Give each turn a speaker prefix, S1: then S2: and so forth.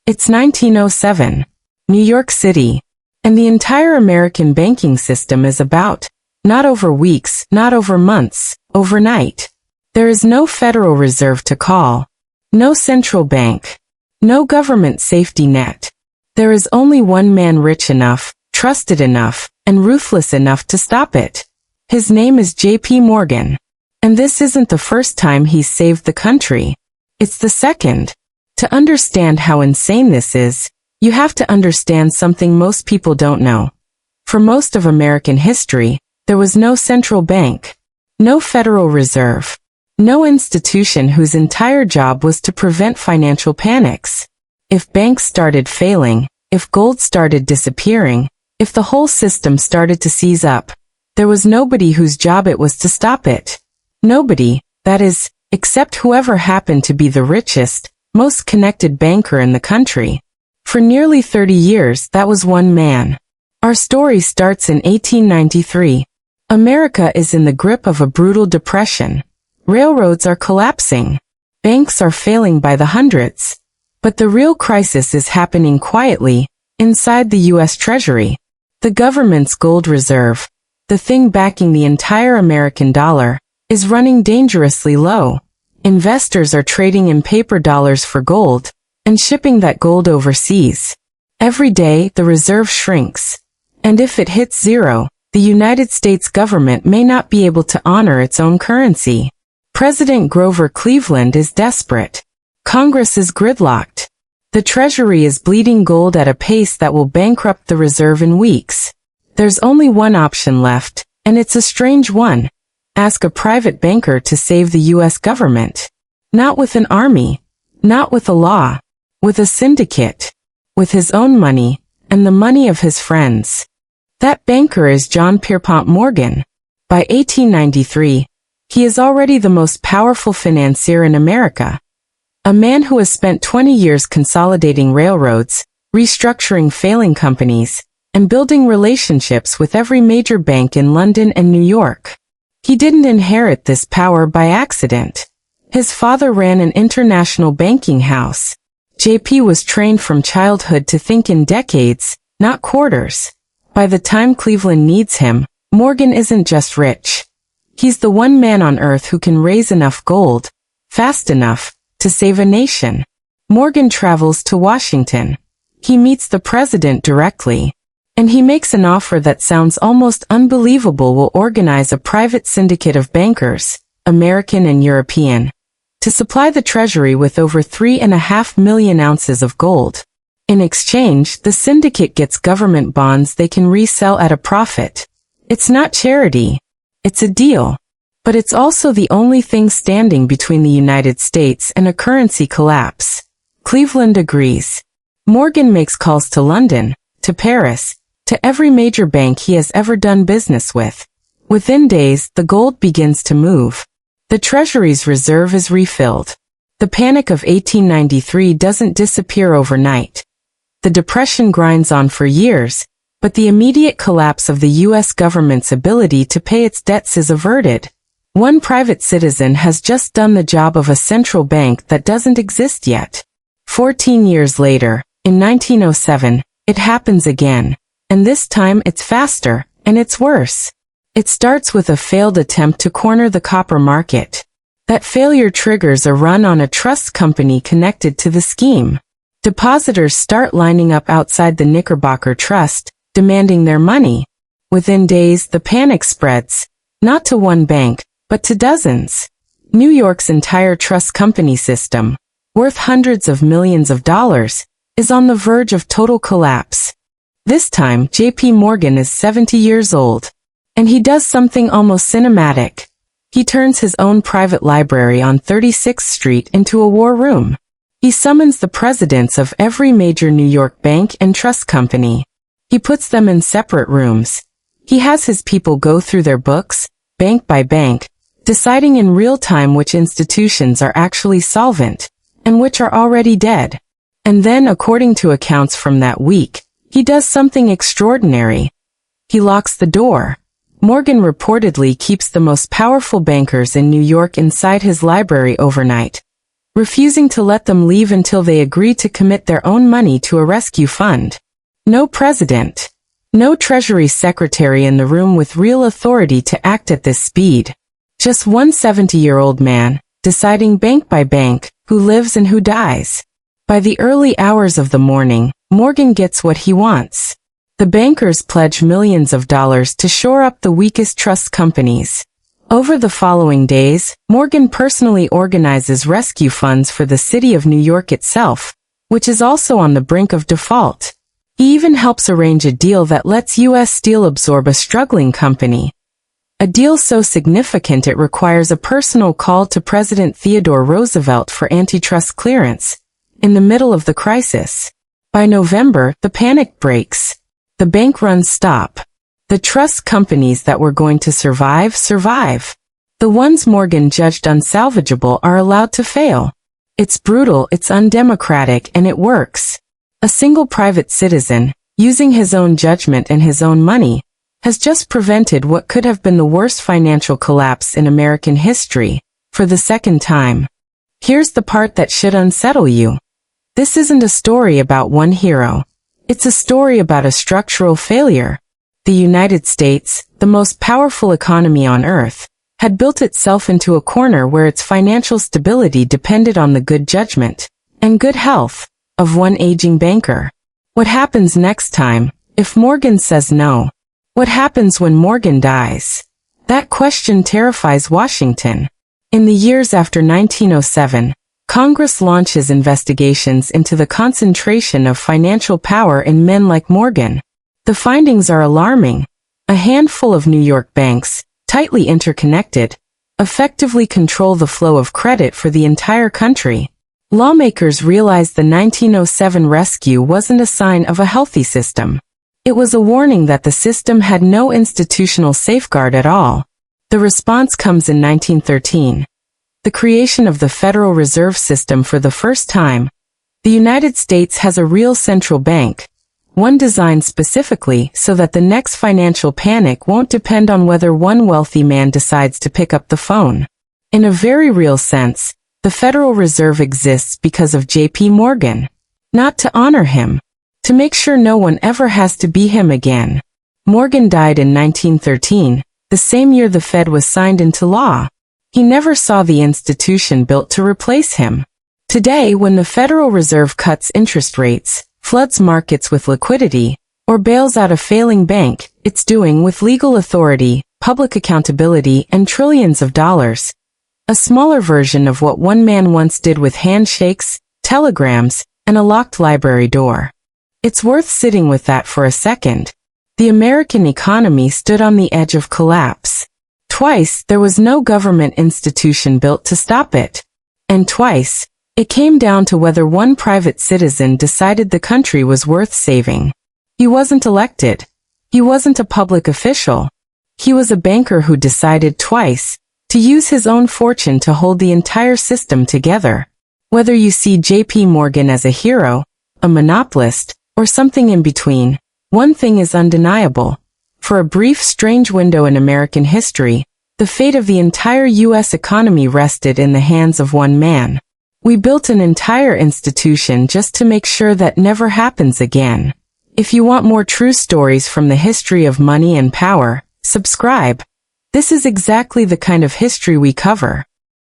S1: It's 1907, New York City, and the entire American banking system is about, not over weeks, not over months, overnight. There is no Federal Reserve to call, no central bank, no government safety net. There is only one man rich enough, trusted enough, and ruthless enough to stop it. His name is J.P. Morgan. And this isn't the first time he's saved the country. It's the second. To understand how insane this is, you have to understand something most people don't know. For most of American history, there was no central bank, no Federal Reserve, no institution whose entire job was to prevent financial panics. If banks started failing, if gold started disappearing, if the whole system started to seize up, there was nobody whose job it was to stop it. Nobody, that is, except whoever happened to be the richest, most connected banker in the country. For nearly 30 years, that was one man. Our story starts in 1893. America is in the grip of a brutal depression. Railroads are collapsing. Banks are failing by the hundreds. But the real crisis is happening quietly, inside the U.S. Treasury. The government's gold reserve, the thing backing the entire American dollar, is running dangerously low. Investors are trading in paper dollars for gold, and shipping that gold overseas. Every day, the reserve shrinks. And if it hits zero, the United States government may not be able to honor its own currency. President Grover Cleveland is desperate. Congress is gridlocked. The Treasury is bleeding gold at a pace that will bankrupt the reserve in weeks. There's only one option left, and it's a strange one. Ask a private banker to save the U.S. government. Not with an army, not with a law, with a syndicate, with his own money, and the money of his friends. That banker is John Pierpont Morgan. By 1893, he is already the most powerful financier in America. A man who has spent 20 years consolidating railroads, restructuring failing companies, and building relationships with every major bank in London and New York. He didn't inherit this power by accident. His father ran an international banking house. J.P. was trained from childhood to think in decades, not quarters. By the time Cleveland needs him, Morgan isn't just rich. He's the one man on earth who can raise enough gold, fast enough, to save a nation. Morgan travels to Washington. He meets the president directly. And he makes an offer that sounds almost unbelievable: will organize a private syndicate of bankers, American and European, to supply the Treasury with over 3.5 million ounces of gold. In exchange, the syndicate gets government bonds they can resell at a profit. It's not charity. It's a deal. But it's also the only thing standing between the United States and a currency collapse. Cleveland agrees. Morgan makes calls to London, to Paris, to every major bank he has ever done business with. Within days, the gold begins to move. The Treasury's reserve is refilled. The panic of 1893 doesn't disappear overnight. The Depression grinds on for years, but the immediate collapse of the U.S. government's ability to pay its debts is averted. One private citizen has just done the job of a central bank that doesn't exist yet. 14 years later, in 1907, it happens again. And this time it's faster, and it's worse. It starts with a failed attempt to corner the copper market. That failure triggers a run on a trust company connected to the scheme. Depositors start lining up outside the Knickerbocker Trust, demanding their money. Within days, the panic spreads, not to one bank, but to dozens. New York's entire trust company system, worth hundreds of millions of dollars, is on the verge of total collapse. This time, J.P. Morgan is 70 years old. And he does something almost cinematic. He turns his own private library on 36th Street into a war room. He summons the presidents of every major New York bank and trust company. He puts them in separate rooms. He has his people go through their books, bank by bank, deciding in real time which institutions are actually solvent, and which are already dead. And then, according to accounts from that week, he does something extraordinary. He locks the door. Morgan reportedly keeps the most powerful bankers in New York inside his library overnight. refusing to let them leave until they agree to commit their own money to a rescue fund. No president, no Treasury secretary in the room with real authority to act at this speed. Just one 70-year-old man, deciding bank by bank, who lives and who dies. By the early hours of the morning, Morgan gets what he wants. The bankers pledge millions of dollars to shore up the weakest trust companies. Over the following days, Morgan personally organizes rescue funds for the city of New York itself, which is also on the brink of default. He even helps arrange a deal that lets U.S. Steel absorb a struggling company. A deal so significant it requires a personal call to President Theodore Roosevelt for antitrust clearance. In the middle of the crisis. By November, the panic breaks. The bank runs stop. The trust companies that were going to survive. The ones Morgan judged unsalvageable are allowed to fail. It's brutal, it's undemocratic, and it works. A single private citizen, using his own judgment and his own money, has just prevented what could have been the worst financial collapse in American history, for the second time. Here's the part that should unsettle you. This isn't a story about one hero. It's a story about a structural failure. The United States, the most powerful economy on earth, had built itself into a corner where its financial stability depended on the good judgment and good health of one aging banker. What happens next time, if Morgan says no? What happens when Morgan dies? That question terrifies Washington. In the years after 1907, Congress launches investigations into the concentration of financial power in men like Morgan. The findings are alarming. A handful of New York banks, tightly interconnected, effectively control the flow of credit for the entire country. Lawmakers realized the 1907 rescue wasn't a sign of a healthy system. It was a warning that the system had no institutional safeguard at all. The response comes in 1913. The creation of the Federal Reserve System for the first time. The United States has a real central bank, one designed specifically so that the next financial panic won't depend on whether one wealthy man decides to pick up the phone. In a very real sense, the Federal Reserve exists because of J.P. Morgan. Not to honor him. To make sure no one ever has to be him again. Morgan died in 1913, the same year the Fed was signed into law. He never saw the institution built to replace him. Today, when the Federal Reserve cuts interest rates, floods markets with liquidity, or bails out a failing bank, it's doing with legal authority, public accountability, and trillions of dollars. A smaller version of what one man once did with handshakes, telegrams, and a locked library door. It's worth sitting with that for a second. The American economy stood on the edge of collapse. Twice, there was no government institution built to stop it. And twice, it came down to whether one private citizen decided the country was worth saving. He wasn't elected. He wasn't a public official. He was a banker who decided twice to use his own fortune to hold the entire system together. Whether you see J.P. Morgan as a hero, a monopolist, or something in between, one thing is undeniable. For a brief, strange window in American history, the fate of the entire U.S. economy rested in the hands of one man. We built an entire institution just to make sure that never happens again. If you want more true stories from the history of money and power, subscribe. This is exactly the kind of history we cover.